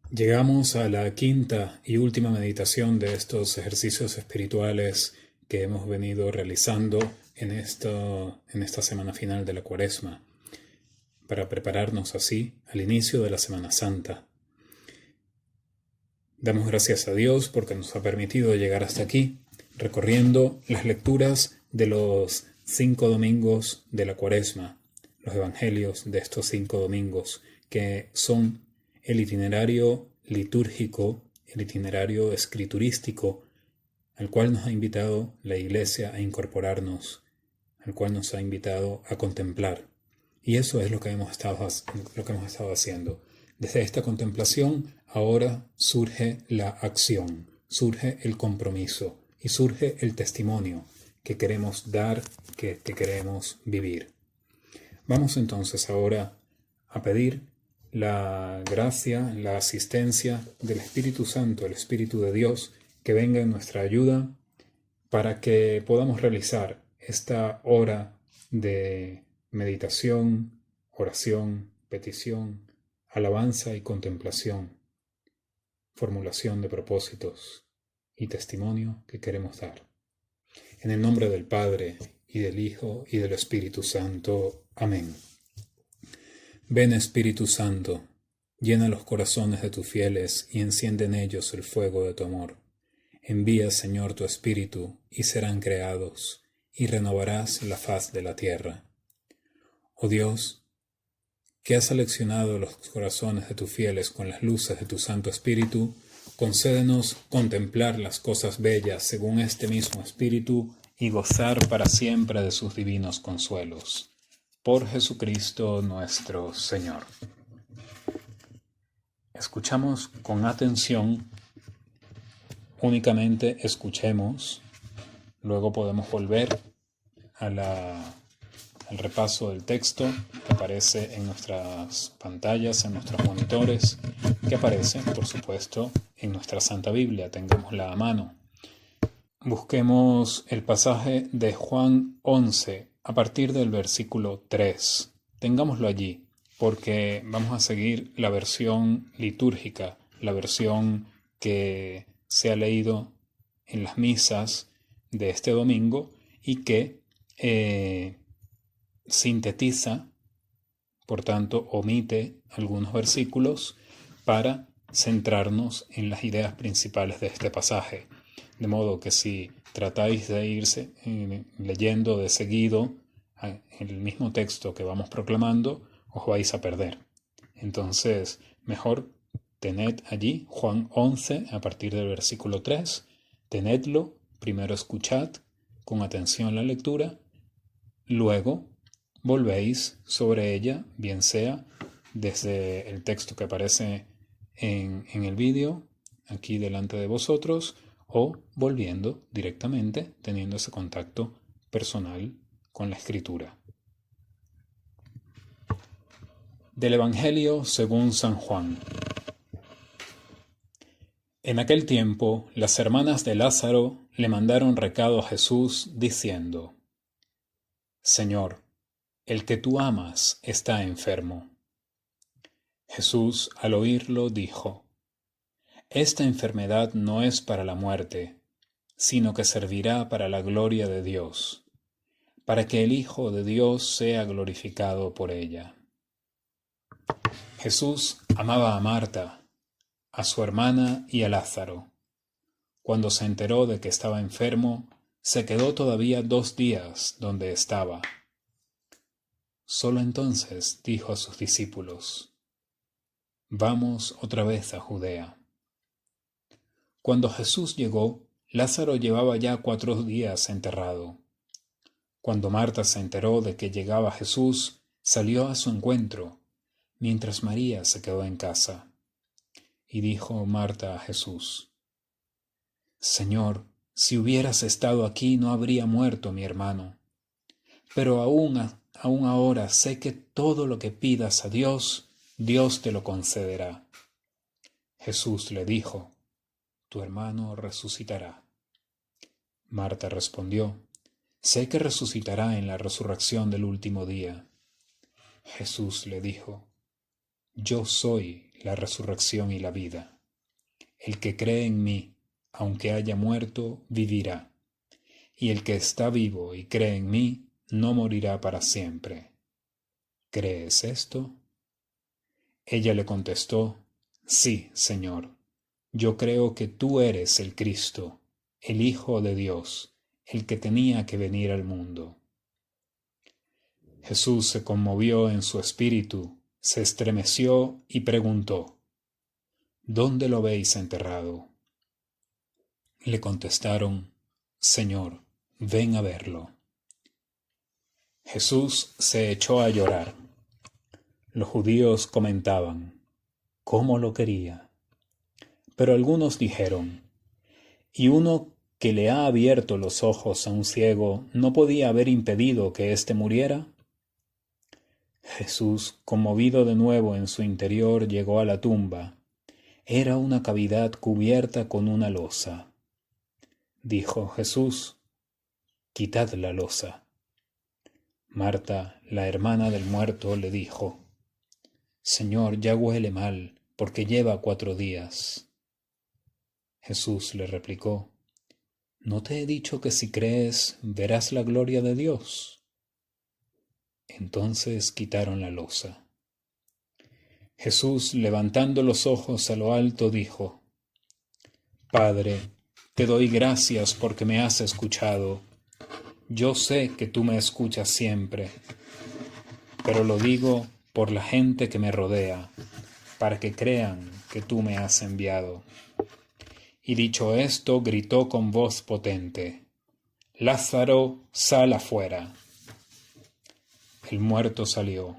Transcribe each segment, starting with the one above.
Llegamos a la quinta y última meditación de estos ejercicios espirituales que hemos venido realizando en esta semana final de la Cuaresma, para prepararnos así al inicio de la Semana Santa. Damos gracias a Dios porque nos ha permitido llegar hasta aquí, recorriendo las lecturas de los 5 domingos de la Cuaresma, los evangelios de estos 5 domingos, que son el itinerario litúrgico, el itinerario escriturístico, al cual nos ha invitado la Iglesia a incorporarnos, al cual nos ha invitado a contemplar. Y eso es lo que hemos estado haciendo. Desde esta contemplación ahora surge la acción, surge el compromiso y surge el testimonio que queremos dar, que queremos vivir. Vamos entonces ahora a pedir la gracia, la asistencia del Espíritu Santo, el Espíritu de Dios, que venga en nuestra ayuda para que podamos realizar esta hora de meditación, oración, petición, alabanza y contemplación, formulación de propósitos y testimonio que queremos dar. En el nombre del Padre, y del Hijo, y del Espíritu Santo. Amén. Ven, Espíritu Santo, llena los corazones de tus fieles y enciende en ellos el fuego de tu amor. Envía, Señor, tu Espíritu, y serán creados, y renovarás la faz de la tierra. Oh Dios, que has seleccionado los corazones de tus fieles con las luces de tu Santo Espíritu, concédenos contemplar las cosas bellas según este mismo Espíritu y gozar para siempre de sus divinos consuelos. Por Jesucristo nuestro Señor. Escuchamos con atención, únicamente escuchemos, luego podemos volver al repaso del texto que aparece en nuestras pantallas, en nuestros monitores, que aparece, por supuesto, en nuestra Santa Biblia, tengámosla a mano. Busquemos el pasaje de Juan 11, a partir del versículo 3. Tengámoslo allí, porque vamos a seguir la versión litúrgica, la versión que se ha leído en las misas de este domingo y que sintetiza, por tanto, omite algunos versículos para centrarnos en las ideas principales de este pasaje. De modo que si tratáis de irse leyendo de seguido el mismo texto que vamos proclamando, os vais a perder. Entonces, mejor tened allí Juan 11 a partir del versículo 3, tenedlo, primero escuchad con atención la lectura, luego volvéis sobre ella, bien sea desde el texto que aparece en el vídeo, aquí delante de vosotros, o volviendo directamente, teniendo ese contacto personal con la Escritura. Del Evangelio según San Juan. En aquel tiempo, las hermanas de Lázaro le mandaron recado a Jesús diciendo: Señor, el que tú amas está enfermo. Jesús, al oírlo, dijo: Esta enfermedad no es para la muerte, sino que servirá para la gloria de Dios, para que el Hijo de Dios sea glorificado por ella. Jesús amaba a Marta, a su hermana y a Lázaro. Cuando se enteró de que estaba enfermo, se quedó todavía 2 días donde estaba. Solo entonces dijo a sus discípulos: Vamos otra vez a Judea. Cuando Jesús llegó, Lázaro llevaba ya 4 días enterrado. Cuando Marta se enteró de que llegaba Jesús, salió a su encuentro, mientras María se quedó en casa. Y dijo Marta a Jesús: Señor, si hubieras estado aquí no habría muerto mi hermano. Pero aún ahora sé que todo lo que pidas a Dios, Dios te lo concederá. Jesús le dijo: Tu hermano resucitará. Marta respondió: Sé que resucitará en la resurrección del último día. Jesús le dijo: Yo soy la resurrección y la vida. El que cree en mí, aunque haya muerto, vivirá. Y el que está vivo y cree en mí, no morirá para siempre. ¿Crees esto? Ella le contestó, sí, Señor. Yo creo que tú eres el Cristo, el Hijo de Dios, el que tenía que venir al mundo. Jesús se conmovió en su espíritu, se estremeció y preguntó, ¿dónde lo habéis enterrado? Le contestaron, Señor, ven a verlo. Jesús se echó a llorar. Los judíos comentaban, ¿cómo lo quería? Pero algunos dijeron, ¿y uno que le ha abierto los ojos a un ciego no podía haber impedido que éste muriera? Jesús, conmovido de nuevo en su interior, llegó a la tumba. Era una cavidad cubierta con una losa. Dijo Jesús, quitad la losa. Marta, la hermana del muerto, le dijo, Señor, ya huele mal, porque lleva 4 días. Jesús le replicó, ¿no te he dicho que si crees verás la gloria de Dios? Entonces quitaron la losa. Jesús, levantando los ojos a lo alto, dijo, Padre, te doy gracias porque me has escuchado. Yo sé que tú me escuchas siempre, pero lo digo por la gente que me rodea, para que crean que tú me has enviado. Y dicho esto, gritó con voz potente, Lázaro, sal afuera. El muerto salió,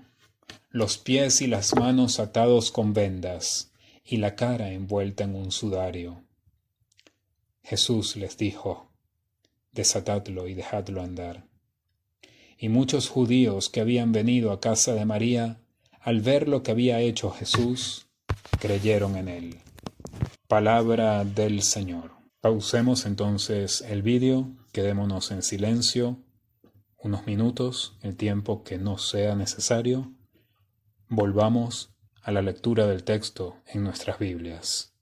los pies y las manos atados con vendas, y la cara envuelta en un sudario. Jesús les dijo, desatadlo y dejadlo andar. Y muchos judíos que habían venido a casa de María, al ver lo que había hecho Jesús, creyeron en él. Palabra del Señor. Pausemos entonces el vídeo, quedémonos en silencio unos minutos, el tiempo que no sea necesario. Volvamos a la lectura del texto en nuestras Biblias,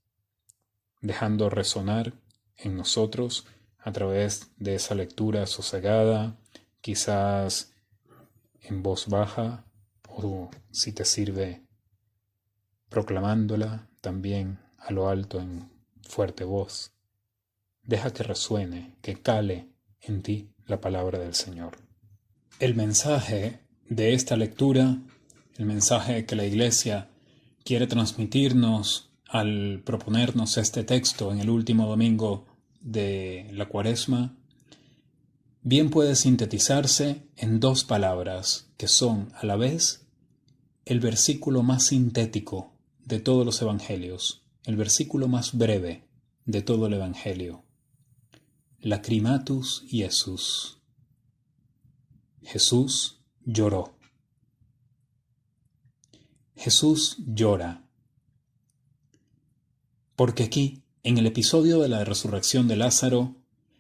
dejando resonar en nosotros a través de esa lectura sosegada, quizás en voz baja, o si te sirve proclamándola también a lo alto en fuerte voz. Deja que resuene, que cale en ti la palabra del Señor. El mensaje de esta lectura, el mensaje que la Iglesia quiere transmitirnos al proponernos este texto en el último domingo de la Cuaresma, bien puede sintetizarse en 2 palabras que son a la vez el versículo más sintético de todos los evangelios, el versículo más breve de todo el evangelio. Lacrimatus Iesus. Jesús lloró. Jesús llora. Porque aquí, en el episodio de la resurrección de Lázaro,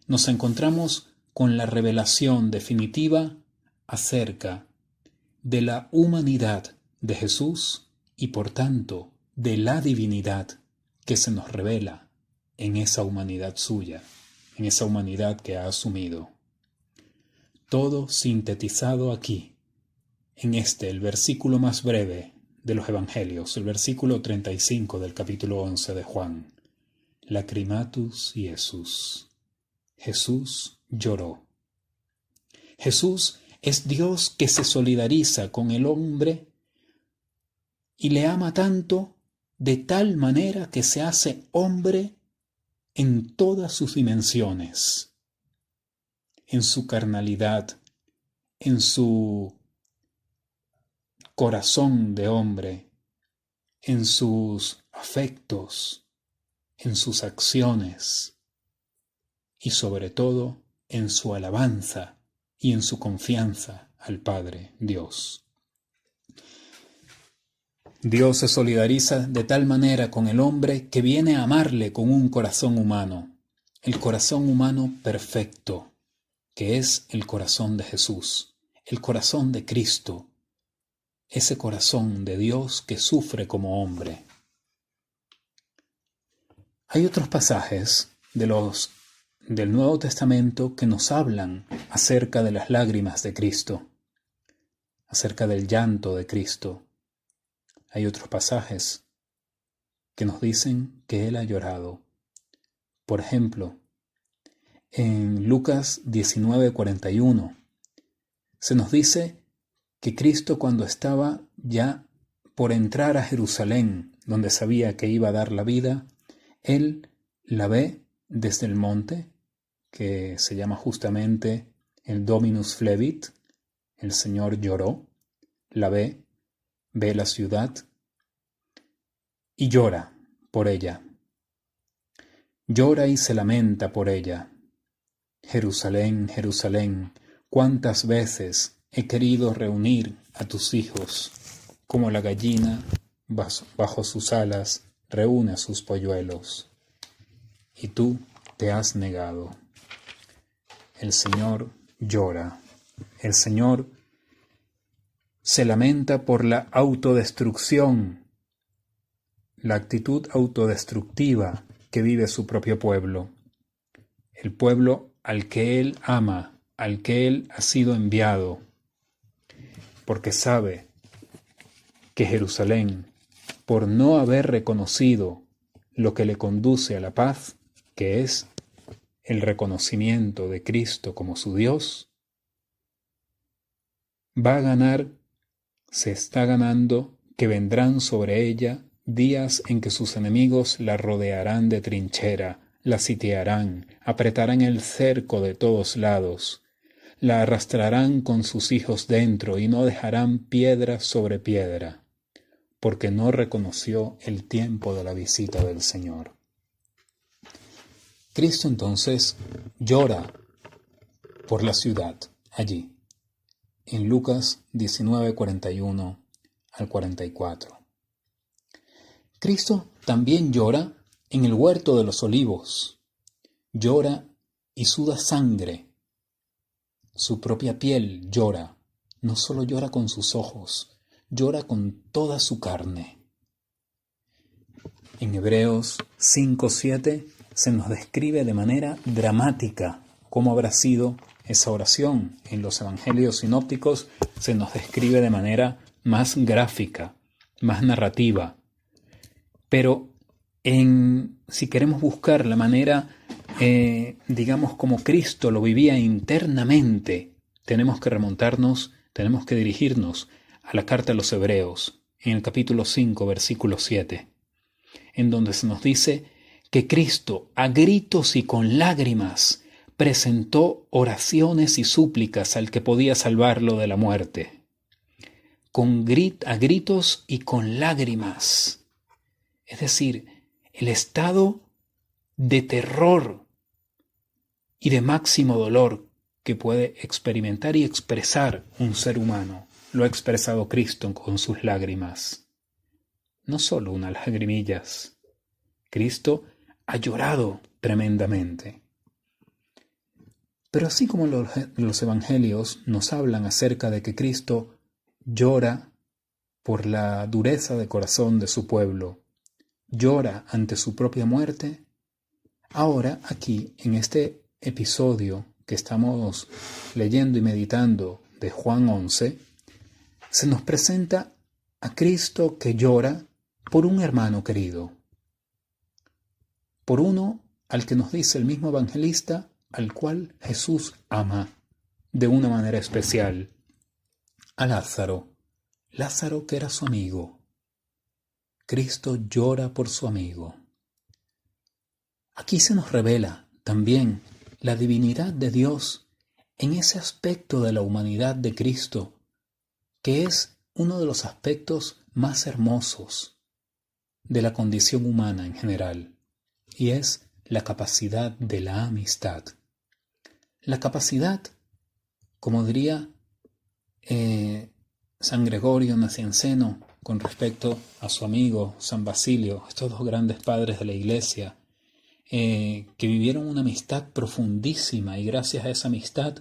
nos encontramos con la revelación definitiva acerca de la humanidad de Jesús y por tanto de la divinidad que se nos revela en esa humanidad suya, en esa humanidad que ha asumido. Todo sintetizado aquí, en el versículo más breve de los Evangelios, el versículo 35 del capítulo 11 de Juan. Lacrimatus Iesus. Jesús lloró. Jesús es Dios que se solidariza con el hombre y le ama tanto de tal manera que se hace hombre en todas sus dimensiones, en su carnalidad, en su corazón de hombre, en sus afectos, en sus acciones y sobre todo en su alabanza y en su confianza al Padre Dios. Dios se solidariza de tal manera con el hombre que viene a amarle con un corazón humano, el corazón humano perfecto, que es el corazón de Jesús, el corazón de Cristo, ese corazón de Dios que sufre como hombre. Hay otros pasajes del Nuevo Testamento que nos hablan acerca de las lágrimas de Cristo, acerca del llanto de Cristo. Hay otros pasajes que nos dicen que Él ha llorado. Por ejemplo, en Lucas 19:41 se nos dice que Cristo, cuando estaba ya por entrar a Jerusalén, donde sabía que iba a dar la vida, Él la ve desde el monte, que se llama justamente el Dominus Flevit, el Señor lloró, la ve la ciudad y llora por ella. Llora y se lamenta por ella. Jerusalén, Jerusalén, cuántas veces he querido reunir a tus hijos, como la gallina bajo sus alas reúne a sus polluelos, y tú te has negado. El Señor llora. El Señor se lamenta por la autodestrucción, la actitud autodestructiva que vive su propio pueblo, el pueblo al que Él ama, al que Él ha sido enviado, porque sabe que Jerusalén, por no haber reconocido lo que le conduce a la paz, que es el reconocimiento de Cristo como su Dios, se está ganando que vendrán sobre ella días en que sus enemigos la rodearán de trinchera, la sitiarán, apretarán el cerco de todos lados, la arrastrarán con sus hijos dentro y no dejarán piedra sobre piedra, porque no reconoció el tiempo de la visita del Señor. Cristo entonces llora por la ciudad allí, en Lucas 19:41 al 44. Cristo también llora en el huerto de los olivos, llora y suda sangre, su propia piel llora, no solo llora con sus ojos, llora con toda su carne. En Hebreos 5:7 se nos describe de manera dramática cómo habrá sido esa oración. En los evangelios sinópticos se nos describe de manera más gráfica, más narrativa. Pero si queremos buscar la manera, digamos, como Cristo lo vivía internamente, tenemos que remontarnos, tenemos que dirigirnos a la carta a los Hebreos, en el capítulo 5, versículo 7, en donde se nos dice que Cristo, a gritos y con lágrimas, presentó oraciones y súplicas al que podía salvarlo de la muerte. A gritos y con lágrimas. Es decir, el estado de terror y de máximo dolor que puede experimentar y expresar un ser humano, lo ha expresado Cristo con sus lágrimas. No solo unas lagrimillas. Cristo ha llorado tremendamente. Pero así como los evangelios nos hablan acerca de que Cristo llora por la dureza de corazón de su pueblo, llora ante su propia muerte, ahora aquí en este episodio que estamos leyendo y meditando de Juan 11, se nos presenta a Cristo que llora por un hermano querido, por uno al que nos dice el mismo evangelista, al cual Jesús ama de una manera especial, a Lázaro que era su amigo. Cristo llora por su amigo. Aquí se nos revela también la divinidad de Dios en ese aspecto de la humanidad de Cristo, que es uno de los aspectos más hermosos de la condición humana en general, y es la capacidad de la amistad. La capacidad, como diría San Gregorio Nacianceno con respecto a su amigo San Basilio, estos dos grandes padres de la Iglesia, que vivieron una amistad profundísima y gracias a esa amistad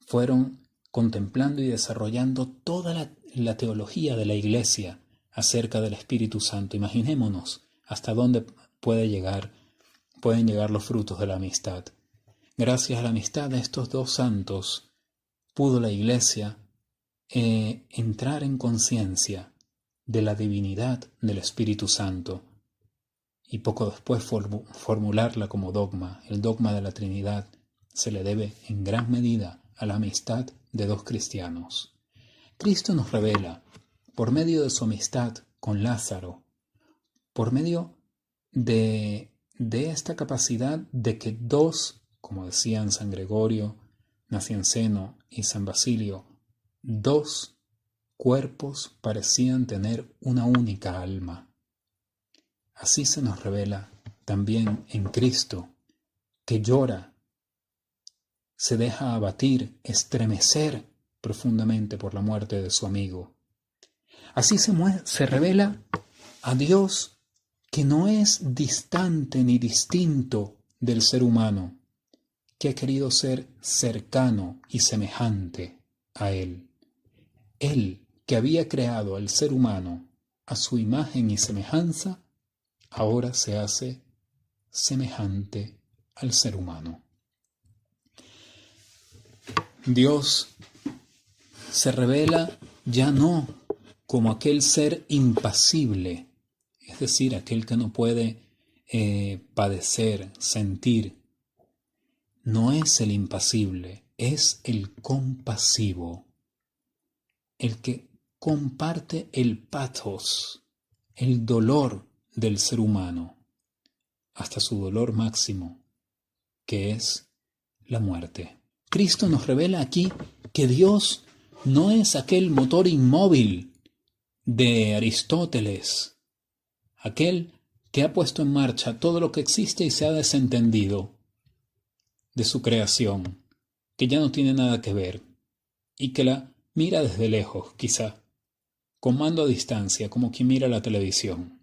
fueron contemplando y desarrollando toda la teología de la Iglesia acerca del Espíritu Santo. Imaginémonos hasta dónde pueden llegar los frutos de la amistad. Gracias a la amistad de estos dos santos, pudo la Iglesia entrar en conciencia de la divinidad del Espíritu Santo y poco después formularla como dogma. El dogma de la Trinidad se le debe en gran medida a la amistad de dos cristianos. Cristo nos revela, por medio de su amistad con Lázaro, por medio de esta capacidad de que dos, como decían San Gregorio Nacianceno y San Basilio, dos cuerpos parecían tener una única alma. Así se nos revela también en Cristo, que llora, se deja abatir, estremecer profundamente por la muerte de su amigo. Así se revela a Dios, que no es distante ni distinto del ser humano, que ha querido ser cercano y semejante a Él. Él, que había creado al ser humano a su imagen y semejanza, ahora se hace semejante al ser humano. Dios se revela ya no como aquel ser impasible, es decir, aquel que no puede padecer, sentir. No es el impasible, es el compasivo, el que comparte el pathos, el dolor del ser humano, hasta su dolor máximo, que es la muerte. Cristo nos revela aquí que Dios no es aquel motor inmóvil de Aristóteles, aquel que ha puesto en marcha todo lo que existe y se ha desentendido de su creación, que ya no tiene nada que ver y que la mira desde lejos, quizá, con mando a distancia, como quien mira la televisión,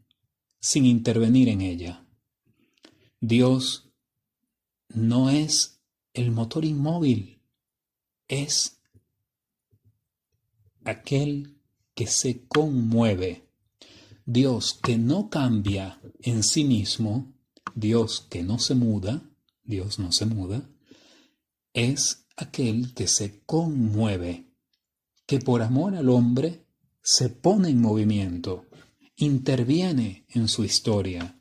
sin intervenir en ella. Dios no es el motor inmóvil, es aquel que se conmueve. Dios que no cambia en sí mismo, Dios que no se muda, Dios no se muda, es aquel que se conmueve, que por amor al hombre se pone en movimiento, interviene en su historia,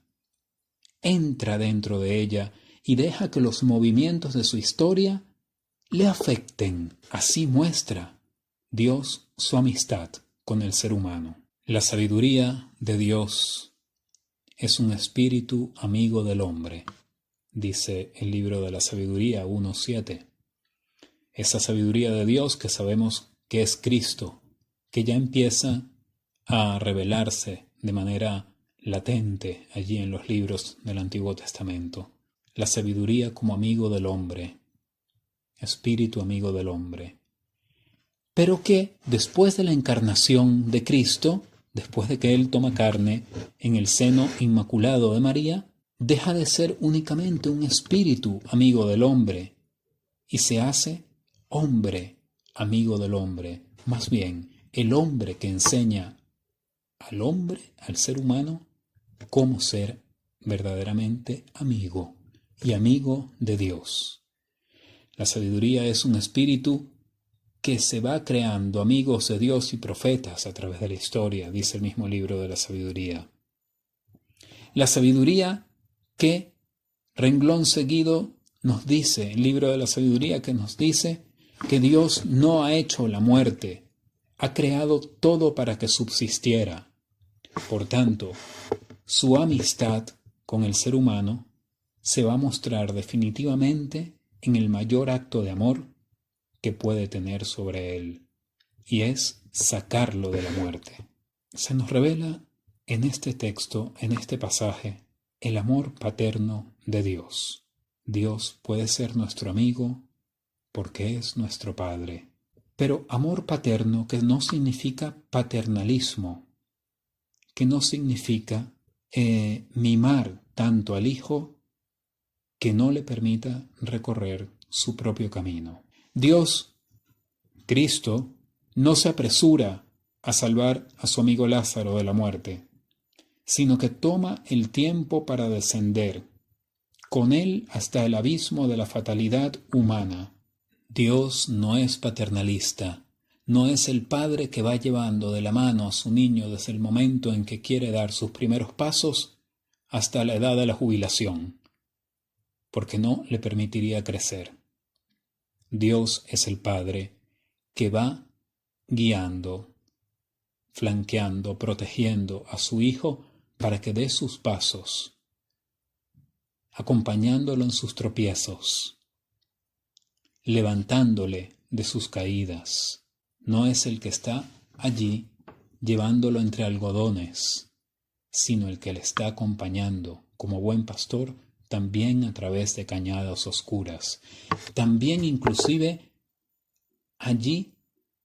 entra dentro de ella y deja que los movimientos de su historia le afecten. Así muestra Dios su amistad con el ser humano. La sabiduría de Dios es un espíritu amigo del hombre, dice el libro de la Sabiduría 1:7. Esa sabiduría de Dios que sabemos que es Cristo, que ya empieza a revelarse de manera latente allí en los libros del Antiguo Testamento. La sabiduría como amigo del hombre, espíritu amigo del hombre. Pero que después de la encarnación de Cristo, después de que Él toma carne en el seno inmaculado de María, deja de ser únicamente un espíritu amigo del hombre y se hace hombre amigo del hombre. Más bien, el hombre que enseña al hombre, al ser humano, cómo ser verdaderamente amigo y amigo de Dios. La sabiduría es un espíritu que se va creando amigos de Dios y profetas a través de la historia, dice el mismo libro de la Sabiduría. La sabiduría que, renglón seguido, nos dice, el libro de la Sabiduría que nos dice que Dios no ha hecho la muerte, ha creado todo para que subsistiera. Por tanto, su amistad con el ser humano se va a mostrar definitivamente en el mayor acto de amor que puede tener sobre él, y es sacarlo de la muerte. Se nos revela en este texto, en este pasaje, el amor paterno de Dios. Dios puede ser nuestro amigo porque es nuestro Padre, pero amor paterno que no significa paternalismo, que no significa mimar tanto al Hijo que no le permita recorrer su propio camino. Dios, Cristo, no se apresura a salvar a su amigo Lázaro de la muerte, sino que toma el tiempo para descender con él hasta el abismo de la fatalidad humana. Dios no es paternalista, no es el padre que va llevando de la mano a su niño desde el momento en que quiere dar sus primeros pasos hasta la edad de la jubilación, porque no le permitiría crecer. Dios es el padre que va guiando, flanqueando, protegiendo a su hijo para que dé sus pasos, acompañándolo en sus tropiezos, levantándole de sus caídas. No es el que está allí llevándolo entre algodones, sino el que le está acompañando como buen pastor, también a través de cañadas oscuras, también inclusive allí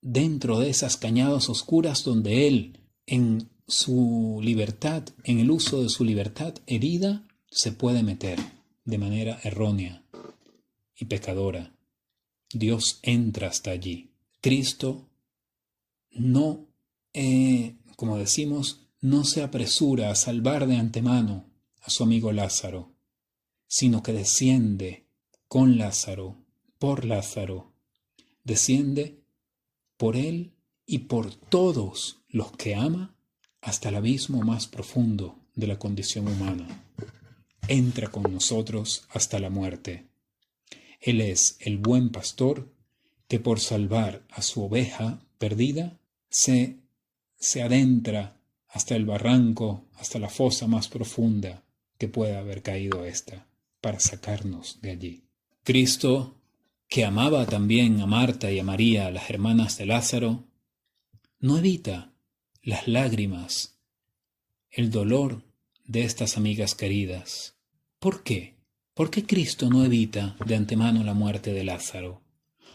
dentro de esas cañadas oscuras donde él, en su libertad, en el uso de su libertad herida, se puede meter de manera errónea y pecadora. Dios entra hasta allí. Cristo no, como decimos, no se apresura a salvar de antemano a su amigo Lázaro, sino que desciende con Lázaro, por Lázaro, desciende por él y por todos los que ama hasta el abismo más profundo de la condición humana. Entra con nosotros hasta la muerte. Él es el buen pastor que por salvar a su oveja perdida se adentra hasta el barranco, hasta la fosa más profunda que pueda haber caído ésta, para sacarnos de allí. Cristo, que amaba también a Marta y a María, las hermanas de Lázaro, no evita las lágrimas, el dolor de estas amigas queridas. ¿Por qué? ¿Por qué Cristo no evita de antemano la muerte de Lázaro?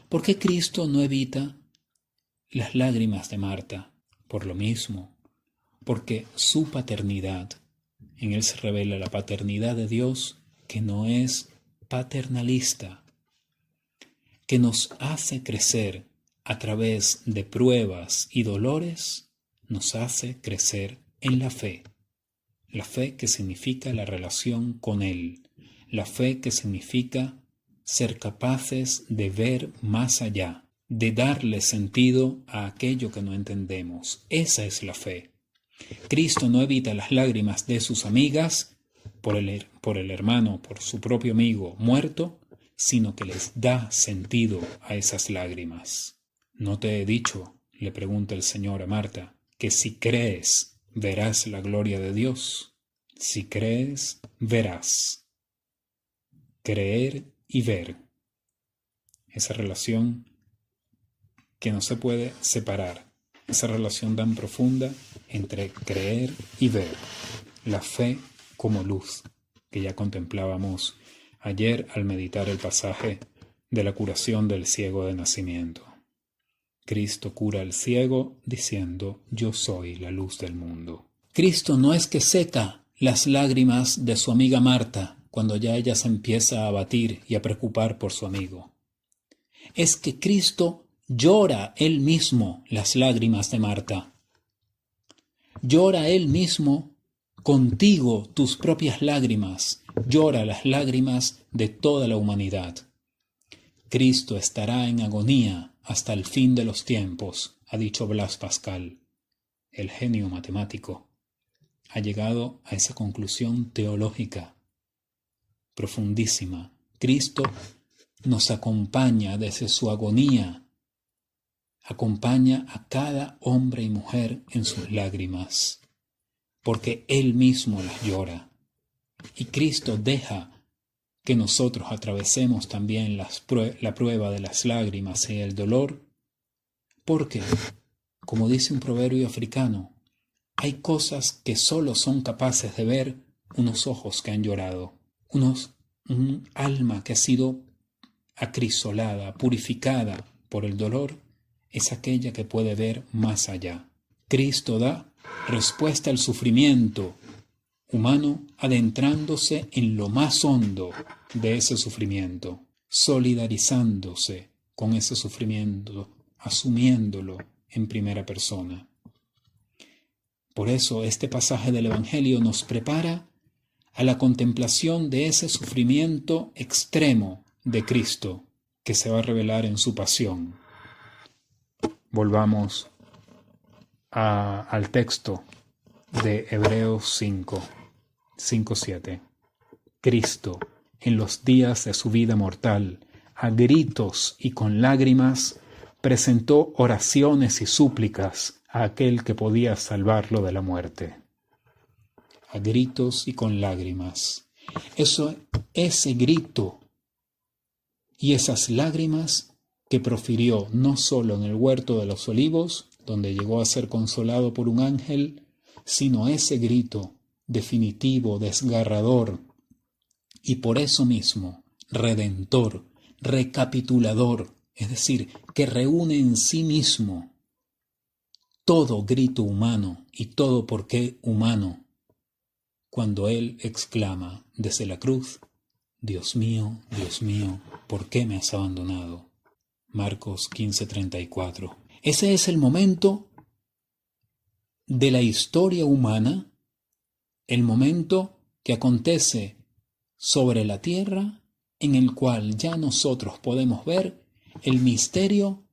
¿Por qué Cristo no evita las lágrimas de Marta? Por lo mismo, porque su paternidad, en él se revela la paternidad de Dios, que no es paternalista, que nos hace crecer a través de pruebas y dolores, nos hace crecer en la fe que significa la relación con Él, la fe que significa ser capaces de ver más allá, de darle sentido a aquello que no entendemos. Esa es la fe. Cristo no evita las lágrimas de sus amigas por el hermano, por su propio amigo muerto, sino que les da sentido a esas lágrimas. ¿No te he dicho, le pregunta el Señor a Marta, que si crees, verás la gloria de Dios? Si crees, verás. Creer y ver. Esa relación que no se puede separar. Esa relación tan profunda entre creer y ver. La fe como luz, que ya contemplábamos ayer al meditar el pasaje de la curación del ciego de nacimiento. Cristo cura al ciego diciendo: yo soy la luz del mundo. Cristo no es que seca las lágrimas de su amiga Marta cuando ya ella se empieza a abatir y a preocupar por su amigo. Es que Cristo llora él mismo las lágrimas de Marta. Llora él mismo contigo tus propias lágrimas. Llora las lágrimas de toda la humanidad. Cristo estará en agonía hasta el fin de los tiempos, ha dicho Blas Pascal. El genio matemático ha llegado a esa conclusión teológica profundísima. Cristo nos acompaña desde su agonía, acompaña a cada hombre y mujer en sus lágrimas, porque Él mismo las llora. Y Cristo deja que nosotros atravesemos también la prueba de las lágrimas y el dolor, porque, como dice un proverbio africano, hay cosas que solo son capaces de ver unos ojos que han llorado, un alma que ha sido acrisolada, purificada por el dolor, es aquella que puede ver más allá. Cristo da respuesta al sufrimiento humano adentrándose en lo más hondo de ese sufrimiento, solidarizándose con ese sufrimiento, asumiéndolo en primera persona. Por eso este pasaje del Evangelio nos prepara a la contemplación de ese sufrimiento extremo de Cristo que se va a revelar en su pasión. Volvamos al texto de Hebreos 5:7. Cristo, en los días de su vida mortal, a gritos y con lágrimas, presentó oraciones y súplicas a aquel que podía salvarlo de la muerte. A gritos y con lágrimas. Ese grito y esas lágrimas que profirió no solo en el huerto de los olivos, donde llegó a ser consolado por un ángel, sino ese grito definitivo, desgarrador, y por eso mismo, redentor, recapitulador, es decir, que reúne en sí mismo todo grito humano y todo porqué humano, cuando Él exclama desde la cruz: Dios mío, ¿por qué me has abandonado? Marcos 15:34. Ese es el momento de la historia humana, el momento que acontece sobre la tierra, en el cual ya nosotros podemos ver el misterio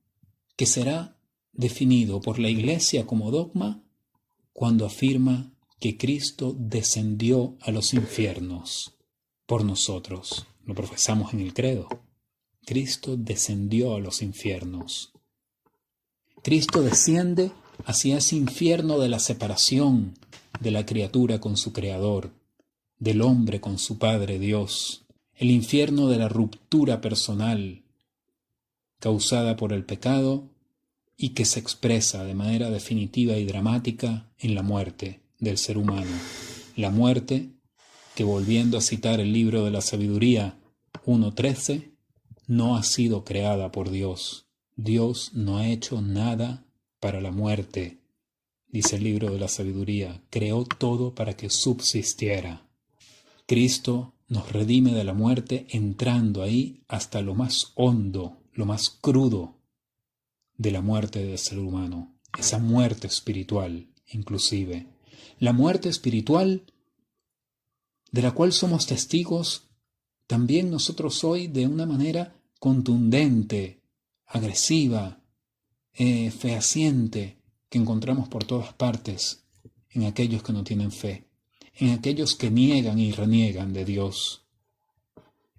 que será definido por la Iglesia como dogma cuando afirma que Cristo descendió a los infiernos por nosotros. Lo profesamos en el credo. Cristo descendió a los infiernos. Cristo desciende hacia ese infierno de la separación de la criatura con su Creador, del hombre con su Padre Dios, el infierno de la ruptura personal causada por el pecado y que se expresa de manera definitiva y dramática en la muerte del ser humano. La muerte que, volviendo a citar el libro de la Sabiduría 1:13, no ha sido creada por Dios. Dios no ha hecho nada para la muerte, dice el libro de la Sabiduría. Creó todo para que subsistiera. Cristo nos redime de la muerte entrando ahí hasta lo más hondo, lo más crudo de la muerte del ser humano, esa muerte espiritual inclusive. La muerte espiritual de la cual somos testigos también nosotros hoy de una manera contundente, agresiva, fehaciente, que encontramos por todas partes en aquellos que no tienen fe, en aquellos que niegan y reniegan de Dios.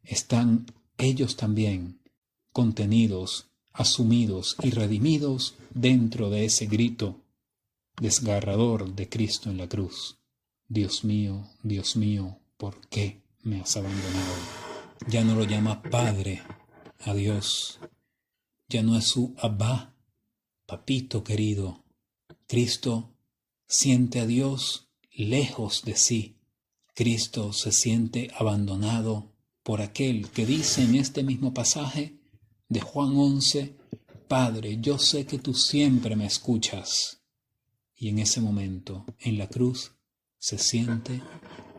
Están ellos también contenidos, asumidos y redimidos dentro de ese grito desgarrador de Cristo en la cruz. Dios mío, ¿por qué me has abandonado? Ya no lo llama Padre a Dios, ya no es su Abba, papito querido. Cristo siente a Dios lejos de sí. Cristo se siente abandonado por aquel que dice en este mismo pasaje de Juan 11, Padre, yo sé que tú siempre me escuchas. Y en ese momento, en la cruz, se siente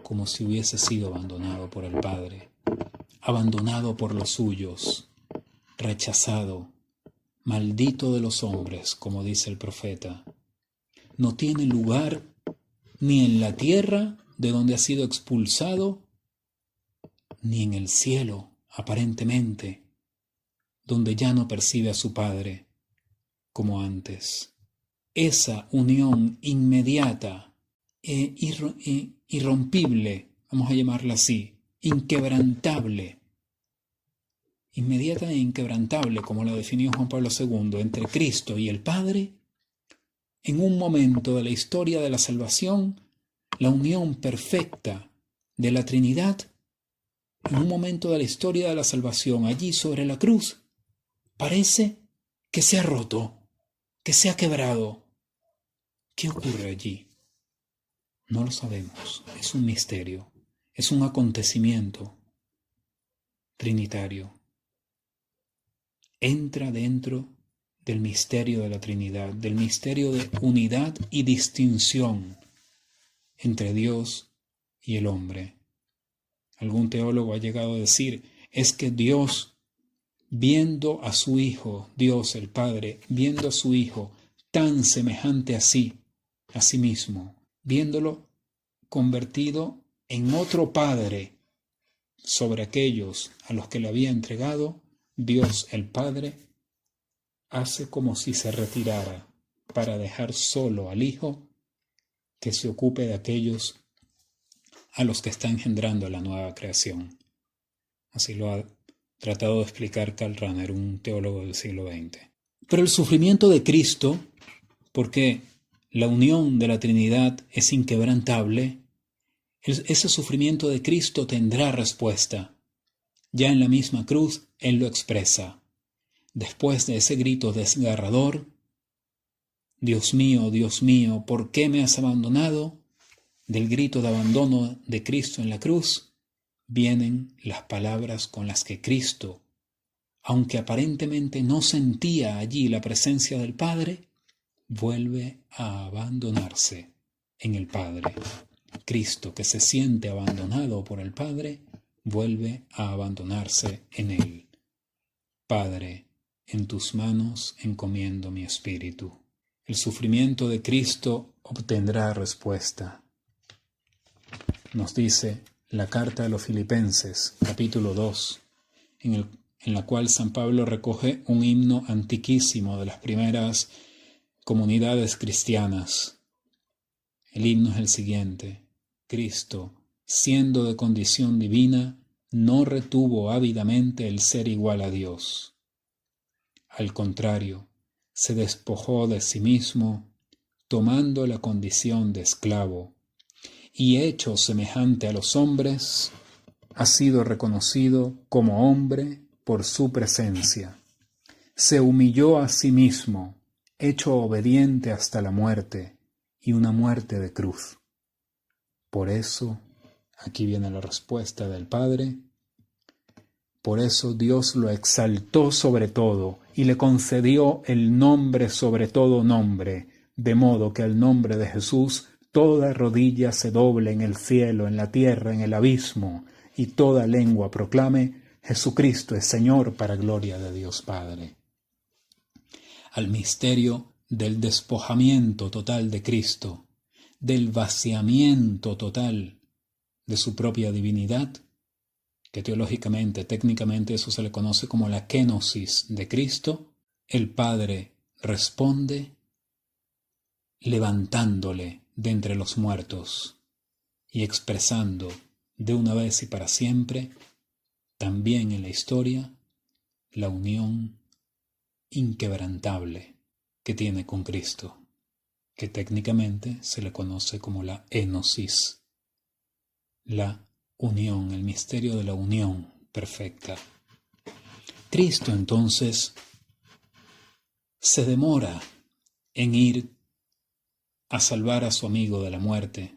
como si hubiese sido abandonado por el Padre, abandonado por los suyos, rechazado, maldito de los hombres, como dice el profeta. No tiene lugar ni en la tierra de donde ha sido expulsado, ni en el cielo, aparentemente, donde ya no percibe a su Padre como antes. Esa unión inmediata e irrompible, vamos a llamarla así, inquebrantable, inmediata e inquebrantable, como la definió Juan Pablo II, entre Cristo y el Padre, en un momento de la historia de la salvación, la unión perfecta de la Trinidad, en un momento de la historia de la salvación, allí sobre la cruz, parece que se ha roto, que se ha quebrado. ¿Qué ocurre allí? No lo sabemos, es un misterio, es un acontecimiento trinitario. Entra dentro del misterio de la Trinidad, del misterio de unidad y distinción entre Dios y el hombre. Algún teólogo ha llegado a decir, es que Dios, viendo a su Hijo, Dios el Padre, viendo a su Hijo tan semejante a sí, a sí mismo, viéndolo convertido en otro Padre sobre aquellos a los que le había entregado, Dios el Padre hace como si se retirara para dejar solo al Hijo que se ocupe de aquellos a los que está engendrando la nueva creación. Así lo ha tratado de explicar Karl Rahner, un teólogo del siglo XX. Pero el sufrimiento de Cristo, porque la unión de la Trinidad es inquebrantable, ese sufrimiento de Cristo tendrá respuesta. Ya en la misma cruz, Él lo expresa. Después de ese grito desgarrador, Dios mío, ¿por qué me has abandonado? Del grito de abandono de Cristo en la cruz, vienen las palabras con las que Cristo, aunque aparentemente no sentía allí la presencia del Padre, vuelve a abandonarse en el Padre. Cristo, que se siente abandonado por el Padre, vuelve a abandonarse en Él. Padre, en tus manos encomiendo mi espíritu. El sufrimiento de Cristo obtendrá respuesta. Nos dice la carta a los Filipenses, capítulo 2, en la cual San Pablo recoge un himno antiquísimo de las primeras comunidades cristianas. El himno es el siguiente: Cristo, siendo de condición divina, no retuvo ávidamente el ser igual a Dios. Al contrario, se despojó de sí mismo, tomando la condición de esclavo, y hecho semejante a los hombres, ha sido reconocido como hombre por su presencia. Se humilló a sí mismo, hecho obediente hasta la muerte, y una muerte de cruz. Por eso, aquí viene la respuesta del Padre, por eso Dios lo exaltó sobre todo y le concedió el nombre sobre todo nombre, de modo que al nombre de Jesús toda rodilla se doble en el cielo, en la tierra, en el abismo, y toda lengua proclame: Jesucristo es Señor, para gloria de Dios Padre. Al misterio del despojamiento total de Cristo, del vaciamiento total de su propia divinidad, que teológicamente, técnicamente eso se le conoce como la kenosis de Cristo, el Padre responde levantándole de entre los muertos y expresando de una vez y para siempre, también en la historia, la unión inquebrantable que tiene con Cristo, que técnicamente se le conoce como la enosis, la unión, el misterio de la unión perfecta. Cristo entonces se demora en ir a salvar a su amigo de la muerte,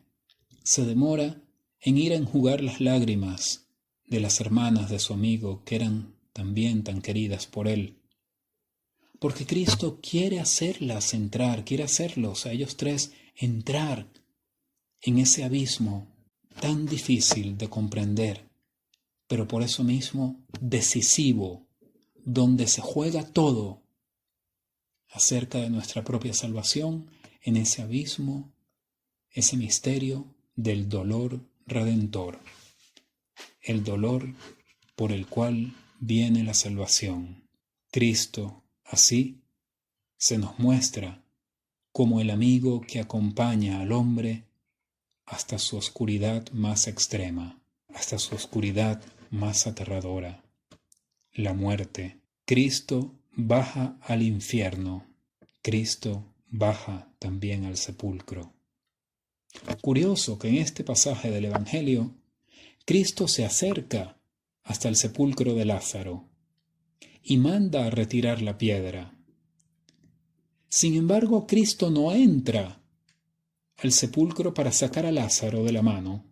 se demora en ir a enjugar las lágrimas de las hermanas de su amigo que eran también tan queridas por él, porque Cristo quiere hacerlas entrar, quiere hacerlos a ellos tres entrar en ese abismo tan difícil de comprender, pero por eso mismo decisivo, donde se juega todo acerca de nuestra propia salvación, en ese abismo, ese misterio del dolor redentor, el dolor por el cual viene la salvación. Cristo, así, se nos muestra como el amigo que acompaña al hombre hasta su oscuridad más extrema, hasta su oscuridad más aterradora, la muerte. Cristo baja al infierno, Cristo baja también al sepulcro. Curioso que en este pasaje del Evangelio, Cristo se acerca hasta el sepulcro de Lázaro y manda a retirar la piedra. Sin embargo, Cristo no entra al sepulcro para sacar a Lázaro de la mano,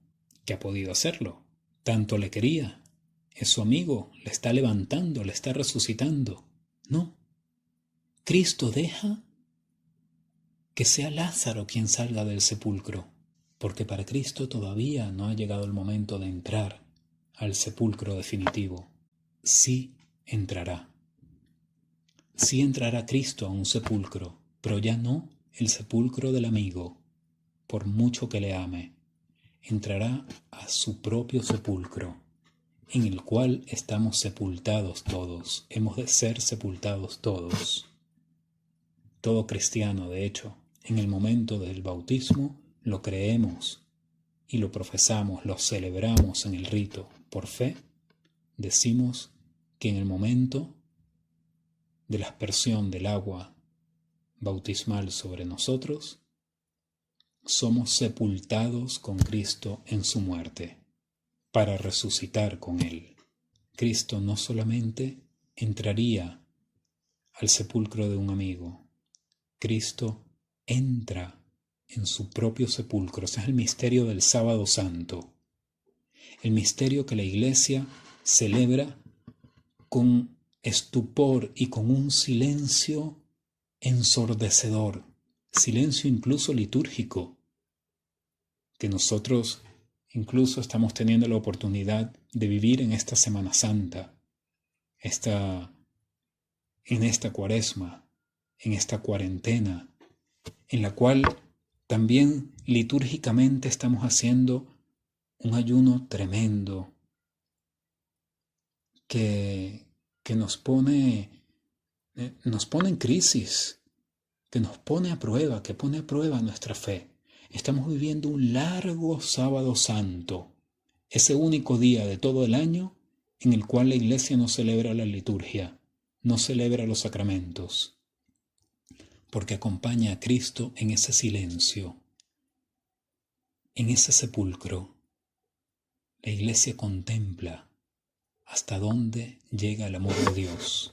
que ha podido hacerlo. Tanto le quería. Es su amigo, le está levantando, le está resucitando. No. Cristo deja que sea Lázaro quien salga del sepulcro, porque para Cristo todavía no ha llegado el momento de entrar al sepulcro definitivo. Sí entrará. Sí entrará Cristo a un sepulcro, pero ya no el sepulcro del amigo, por mucho que le ame, entrará a su propio sepulcro, en el cual estamos sepultados todos. Hemos de ser sepultados todos. Todo cristiano, de hecho, en el momento del bautismo lo creemos y lo profesamos, lo celebramos en el rito. Por fe, decimos que en el momento de la aspersión del agua bautismal sobre nosotros, somos sepultados con Cristo en su muerte, para resucitar con Él. Cristo no solamente entraría al sepulcro de un amigo, Cristo entra en su propio sepulcro. Ese es el misterio del Sábado Santo, el misterio que la Iglesia celebra con estupor y con un silencio ensordecedor, silencio incluso litúrgico, que nosotros incluso estamos teniendo la oportunidad de vivir en esta Semana Santa, en esta Cuaresma, en esta cuarentena, en la cual también litúrgicamente estamos haciendo un ayuno tremendo que nos pone en crisis, que nos pone a prueba, que pone a prueba nuestra fe. Estamos viviendo un largo Sábado Santo, ese único día de todo el año en el cual la Iglesia no celebra la liturgia, no celebra los sacramentos, porque acompaña a Cristo en ese silencio, en ese sepulcro. La Iglesia contempla hasta dónde llega el amor de Dios,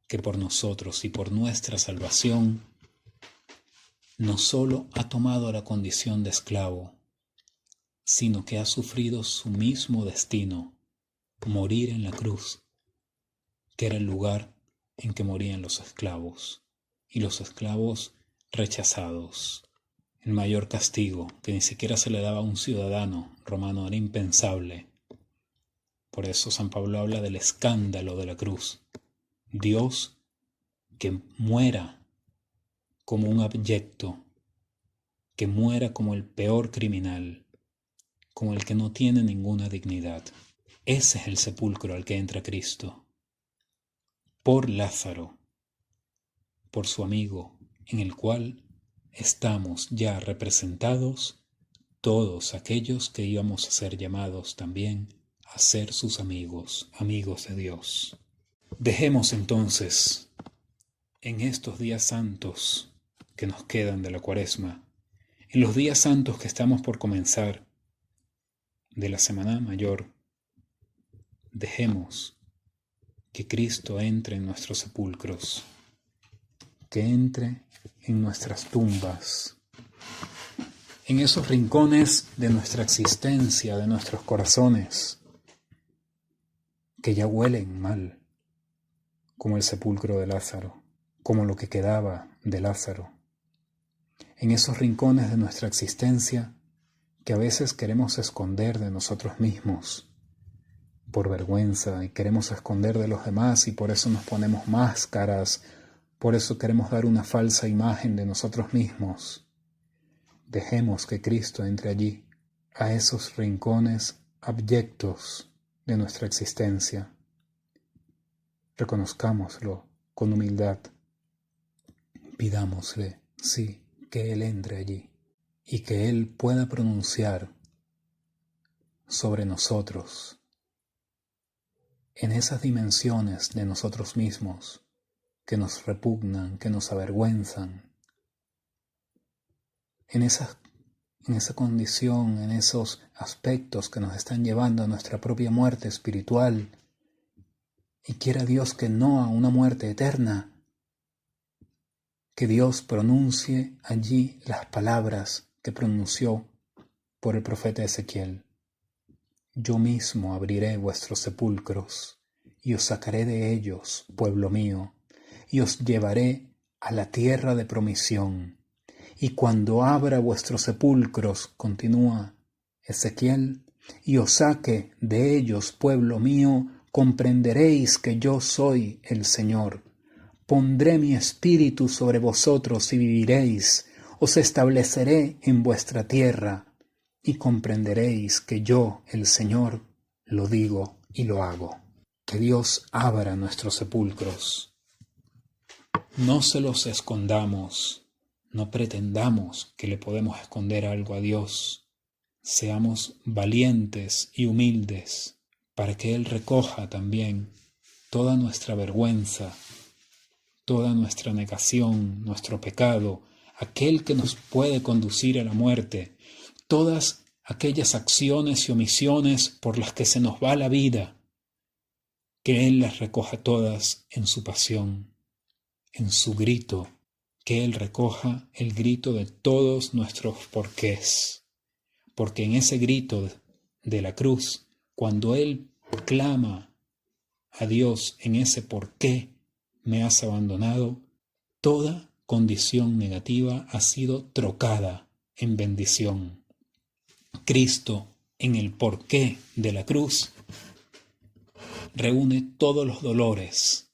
que por nosotros y por nuestra salvación no solo ha tomado la condición de esclavo, sino que ha sufrido su mismo destino, morir en la cruz, que era el lugar en que morían los esclavos, y los esclavos rechazados. El mayor castigo, que ni siquiera se le daba a un ciudadano romano, era impensable. Por eso San Pablo habla del escándalo de la cruz. Dios que muera como un abyecto, que muera como el peor criminal, como el que no tiene ninguna dignidad. Ese es el sepulcro al que entra Cristo. Por Lázaro, por su amigo, en el cual estamos ya representados todos aquellos que íbamos a ser llamados también a ser sus amigos, amigos de Dios. Dejemos entonces, en estos días santos que nos quedan de la Cuaresma, en los días santos que estamos por comenzar de la Semana Mayor, dejemos que Cristo entre en nuestros sepulcros, que entre en nuestras tumbas, en esos rincones de nuestra existencia, de nuestros corazones, que ya huelen mal, como el sepulcro de Lázaro, como lo que quedaba de Lázaro. En esos rincones de nuestra existencia que a veces queremos esconder de nosotros mismos por vergüenza y queremos esconder de los demás y por eso nos ponemos máscaras, por eso queremos dar una falsa imagen de nosotros mismos. Dejemos que Cristo entre allí, a esos rincones abyectos de nuestra existencia. Reconozcámoslo con humildad. Pidámosle, sí, que Él entre allí y que Él pueda pronunciar sobre nosotros en esas dimensiones de nosotros mismos que nos repugnan, que nos avergüenzan, en esa condición, en esos aspectos que nos están llevando a nuestra propia muerte espiritual, y quiera Dios que no a una muerte eterna, que Dios pronuncie allí las palabras que pronunció por el profeta Ezequiel. Yo mismo abriré vuestros sepulcros, y os sacaré de ellos, pueblo mío, y os llevaré a la tierra de promisión. Y cuando abra vuestros sepulcros, continúa Ezequiel, y os saque de ellos, pueblo mío, comprenderéis que yo soy el Señor. Pondré mi espíritu sobre vosotros y viviréis, Os estableceré en vuestra tierra, y comprenderéis que yo, el Señor, lo digo y lo hago. Que Dios abra nuestros sepulcros. No se los escondamos, no pretendamos que le podemos esconder algo a Dios. Seamos valientes y humildes para que Él recoja también toda nuestra vergüenza, toda nuestra negación, nuestro pecado, aquel que nos puede conducir a la muerte, todas aquellas acciones y omisiones por las que se nos va la vida, que Él las recoja todas en su pasión, en su grito, que Él recoja el grito de todos nuestros porqués, porque en ese grito de la cruz, cuando Él clama a Dios en ese por qué me has abandonado, toda condición negativa ha sido trocada en bendición. Cristo, en el porqué de la cruz, reúne todos los dolores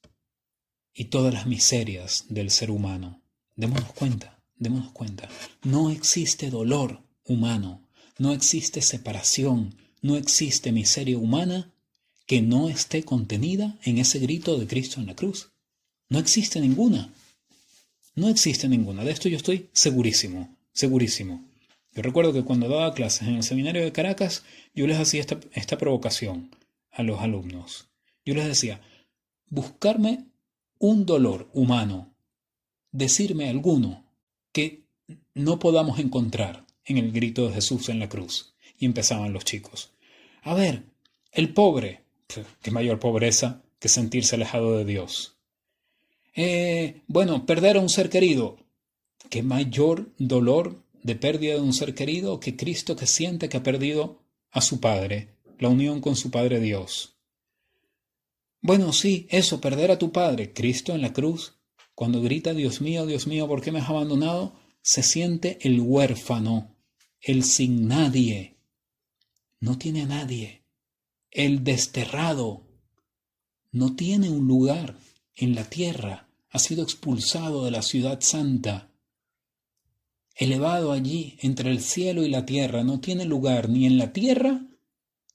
y todas las miserias del ser humano. Démonos cuenta. No existe dolor humano, no existe separación, no existe miseria humana que no esté contenida en ese grito de Cristo en la cruz. No existe ninguna. De esto yo estoy segurísimo. Yo recuerdo que cuando daba clases en el seminario de Caracas, yo les hacía esta provocación a los alumnos. Yo les decía, buscarme un dolor humano, decirme alguno que no podamos encontrar en el grito de Jesús en la cruz. Y empezaban los chicos. A ver, el pobre, qué mayor pobreza que sentirse alejado de Dios. Bueno, perder a un ser querido, qué mayor dolor de pérdida de un ser querido que Cristo, que siente que ha perdido a su Padre, la unión con su Padre Dios. Bueno, sí, eso, perder a tu Padre. Cristo en la cruz, cuando grita, Dios mío, ¿por qué me has abandonado?, se siente el huérfano, el sin nadie. No tiene a nadie. El desterrado. No tiene un lugar en la tierra. Ha sido expulsado de la ciudad santa. Elevado allí entre el cielo y la tierra. No tiene lugar ni en la tierra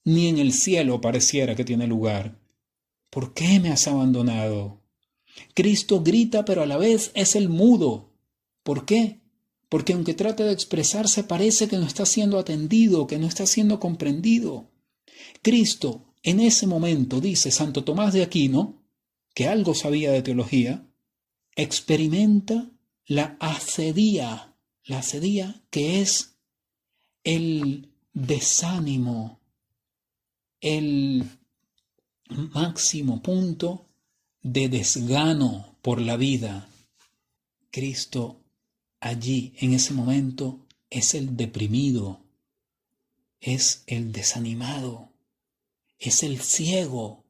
ni en el cielo pareciera que tiene lugar. ¿Por qué me has abandonado? Cristo grita, pero a la vez es el mudo. ¿Por qué? Porque aunque trata de expresarse, parece que no está siendo atendido, que no está siendo comprendido. Cristo, en ese momento, dice Santo Tomás de Aquino, que algo sabía de teología, experimenta la asedía que es el desánimo, el máximo punto de desgano por la vida. Cristo allí, en ese momento, es el deprimido, es el desanimado, es el ciego.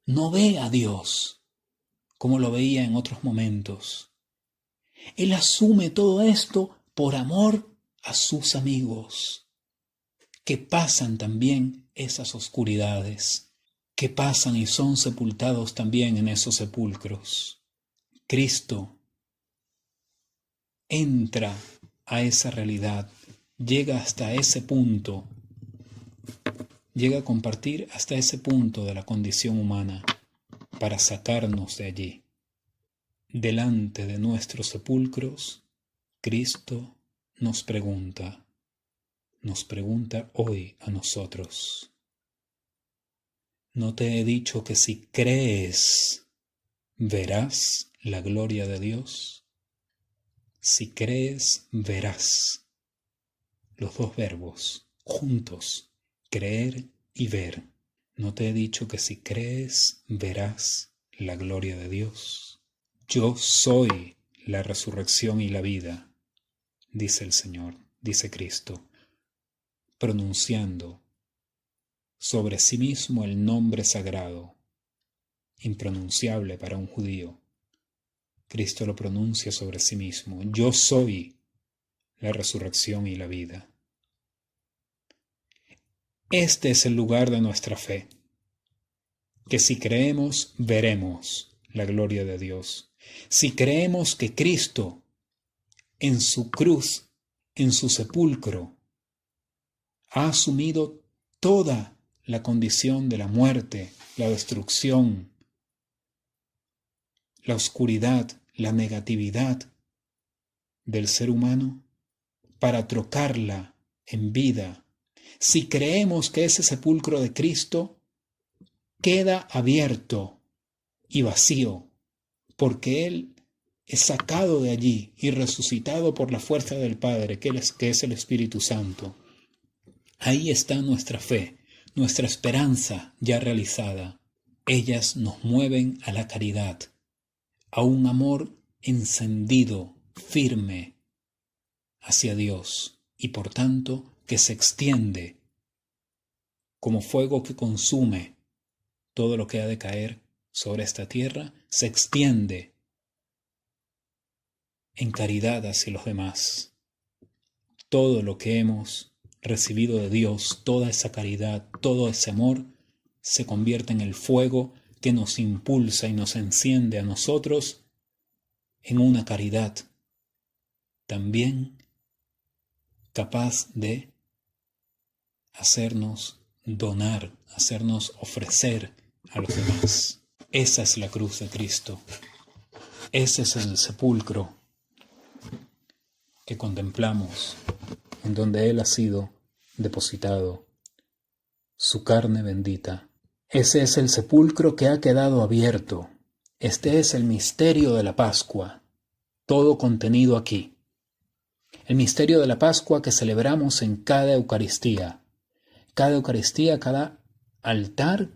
No ve a Dios como lo veía en otros momentos. Él asume todo esto por amor a sus amigos, que pasan también esas oscuridades, que pasan y son sepultados también en esos sepulcros. Cristo entra a esa realidad, llega hasta ese punto, llega a compartir hasta ese punto de la condición humana para sacarnos de allí. Delante de nuestros sepulcros, Cristo nos pregunta hoy a nosotros: ¿no te he dicho que si crees, verás la gloria de Dios? Si crees, verás. Los dos verbos juntos, creer y ver. ¿No te he dicho que si crees, verás la gloria de Dios? Yo soy la resurrección y la vida, dice el Señor, dice Cristo, pronunciando sobre sí mismo el nombre sagrado, impronunciable para un judío. Cristo lo pronuncia sobre sí mismo: yo soy la resurrección y la vida. Este es el lugar de nuestra fe, que si creemos, veremos la gloria de Dios. Si creemos que Cristo en su cruz, en su sepulcro, ha asumido toda la condición de la muerte, la destrucción, la oscuridad, la negatividad del ser humano para trocarla en vida. Si creemos que ese sepulcro de Cristo queda abierto y vacío, porque Él es sacado de allí y resucitado por la fuerza del Padre, que es el Espíritu Santo. Ahí está nuestra fe, nuestra esperanza ya realizada. Ellas nos mueven a la caridad, a un amor encendido, firme hacia Dios y por tanto que se extiende como fuego que consume todo lo que ha de caer sobre esta tierra, se extiende en caridad hacia los demás. Todo lo que hemos recibido de Dios, toda esa caridad, todo ese amor, se convierte en el fuego que nos impulsa y nos enciende a nosotros en una caridad también capaz de hacernos donar, hacernos ofrecer a los demás. Esa es la cruz de Cristo. Ese es el sepulcro que contemplamos, en donde Él ha sido depositado, su carne bendita. Ese es el sepulcro que ha quedado abierto. Este es el misterio de la Pascua, todo contenido aquí. El misterio de la Pascua que celebramos en cada Eucaristía. Cada Eucaristía, cada altar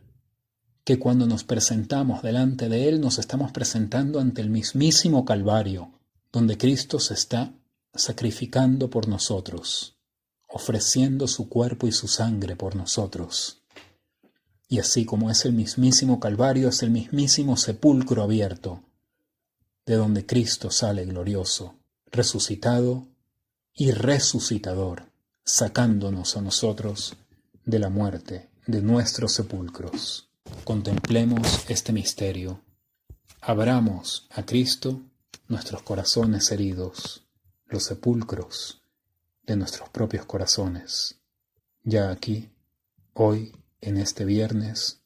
que cuando nos presentamos delante de Él nos estamos presentando ante el mismísimo Calvario, donde Cristo se está sacrificando por nosotros, ofreciendo su cuerpo y su sangre por nosotros. Y así como es el mismísimo Calvario, es el mismísimo sepulcro abierto, de donde Cristo sale glorioso, resucitado y resucitador, sacándonos a nosotros de la muerte, de nuestros sepulcros. Contemplemos este misterio. Abramos a Cristo nuestros corazones heridos, los sepulcros de nuestros propios corazones. Ya aquí, hoy, en este viernes,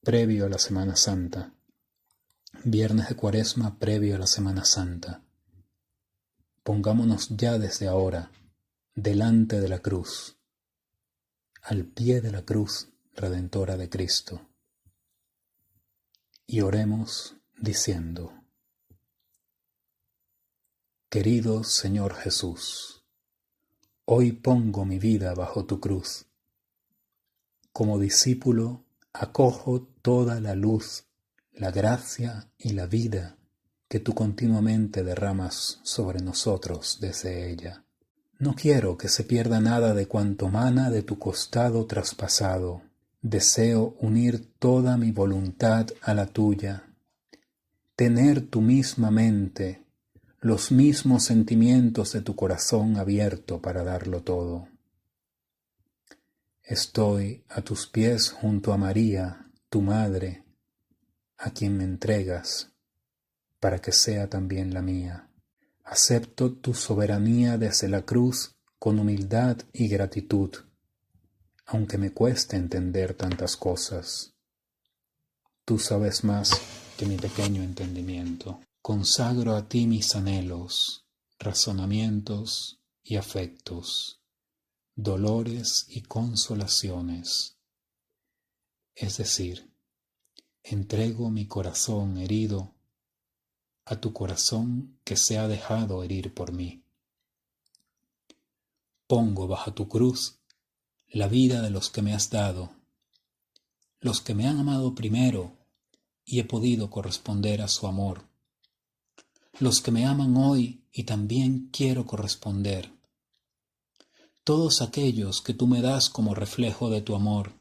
previo a la Semana Santa, viernes de Cuaresma previo a la Semana Santa, pongámonos ya desde ahora delante de la cruz, al pie de la cruz redentora de Cristo, y oremos diciendo: Querido Señor Jesús, hoy pongo mi vida bajo tu cruz. Como discípulo, acojo toda la luz, la gracia y la vida que tú continuamente derramas sobre nosotros desde ella. No quiero que se pierda nada de cuanto mana de tu costado traspasado. Deseo unir toda mi voluntad a la tuya, tener tu misma mente, los mismos sentimientos de tu corazón abierto para darlo todo. Estoy a tus pies junto a María, tu madre, a quien me entregas, para que sea también la mía. Acepto tu soberanía desde la cruz con humildad y gratitud, aunque me cueste entender tantas cosas. Tú sabes más que mi pequeño entendimiento. Consagro a ti mis anhelos, razonamientos y afectos, dolores y consolaciones. Es decir, entrego mi corazón herido a tu corazón que se ha dejado herir por mí. Pongo bajo tu cruz la vida de los que me has dado, los que me han amado primero y he podido corresponder a su amor, los que me aman hoy y también quiero corresponder, todos aquellos que tú me das como reflejo de tu amor,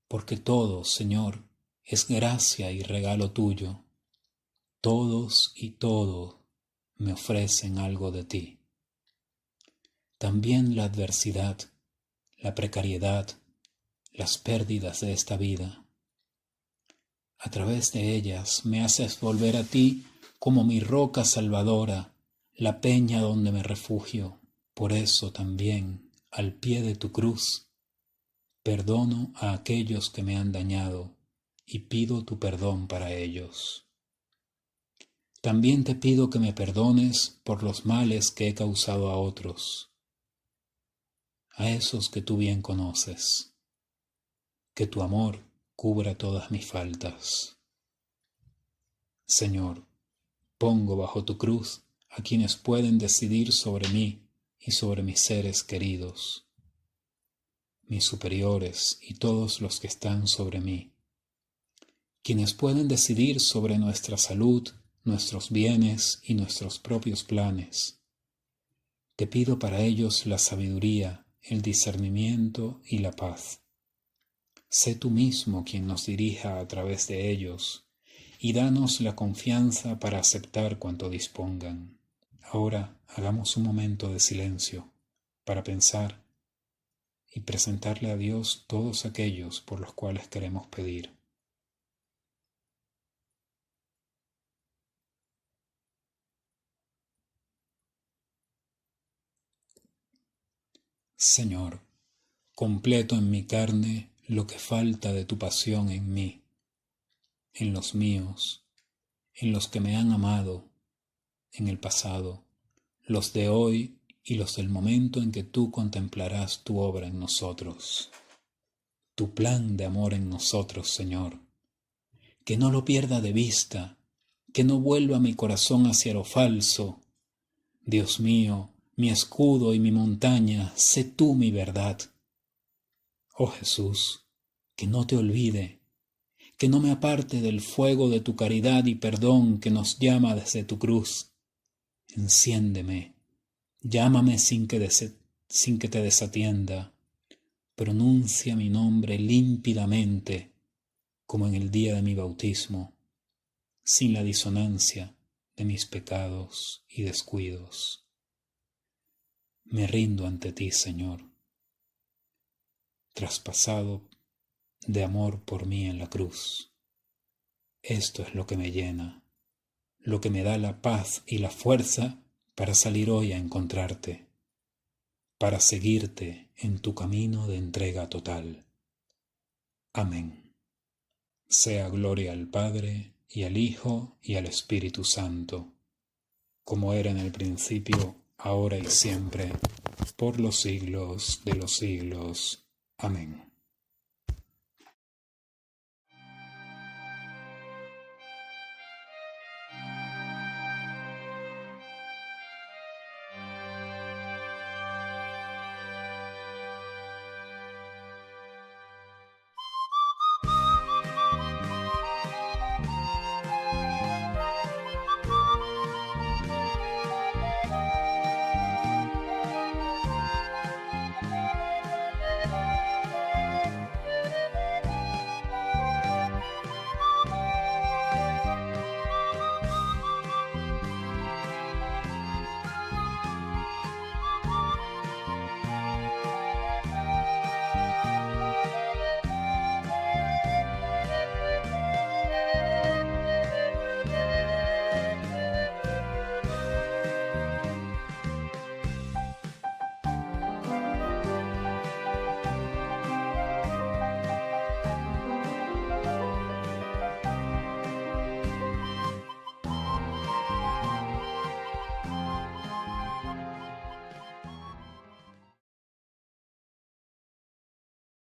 porque todo, Señor, es gracia y regalo tuyo. Todos y todo me ofrecen algo de ti. También la adversidad, la precariedad, las pérdidas de esta vida. A través de ellas me haces volver a ti como mi roca salvadora, la peña donde me refugio. Por eso también, al pie de tu cruz, perdono a aquellos que me han dañado y pido tu perdón para ellos. También te pido que me perdones por los males que he causado a otros, a esos que tú bien conoces. Que tu amor cubra todas mis faltas. Señor, pongo bajo tu cruz a quienes pueden decidir sobre mí y sobre mis seres queridos, mis superiores y todos los que están sobre mí, quienes pueden decidir sobre nuestra salud, nuestros bienes y nuestros propios planes. Te pido para ellos la sabiduría, el discernimiento y la paz. Sé tú mismo quien nos dirija a través de ellos y danos la confianza para aceptar cuanto dispongan. Ahora hagamos un momento de silencio para pensar y presentarle a Dios todos aquellos por los cuales queremos pedir. Señor, completo en mi carne lo que falta de tu pasión en mí, en los míos, en los que me han amado, en el pasado, los de hoy y los del momento en que tú contemplarás tu obra en nosotros, tu plan de amor en nosotros, Señor. Que no lo pierda de vista, que no vuelva mi corazón hacia lo falso. Dios mío, mi escudo y mi montaña, sé tú mi verdad. Oh Jesús, que no te olvide, que no me aparte del fuego de tu caridad y perdón que nos llama desde tu cruz. Enciéndeme, llámame sin que te desatienda, pronuncia mi nombre límpidamente, como en el día de mi bautismo, sin la disonancia de mis pecados y descuidos. Me rindo ante ti, Señor, traspasado de amor por mí en la cruz. Esto es lo que me llena, lo que me da la paz y la fuerza para salir hoy a encontrarte, para seguirte en tu camino de entrega total. Amén. Sea gloria al Padre, y al Hijo, y al Espíritu Santo, como era en el principio, ahora y siempre, por los siglos de los siglos. Amén.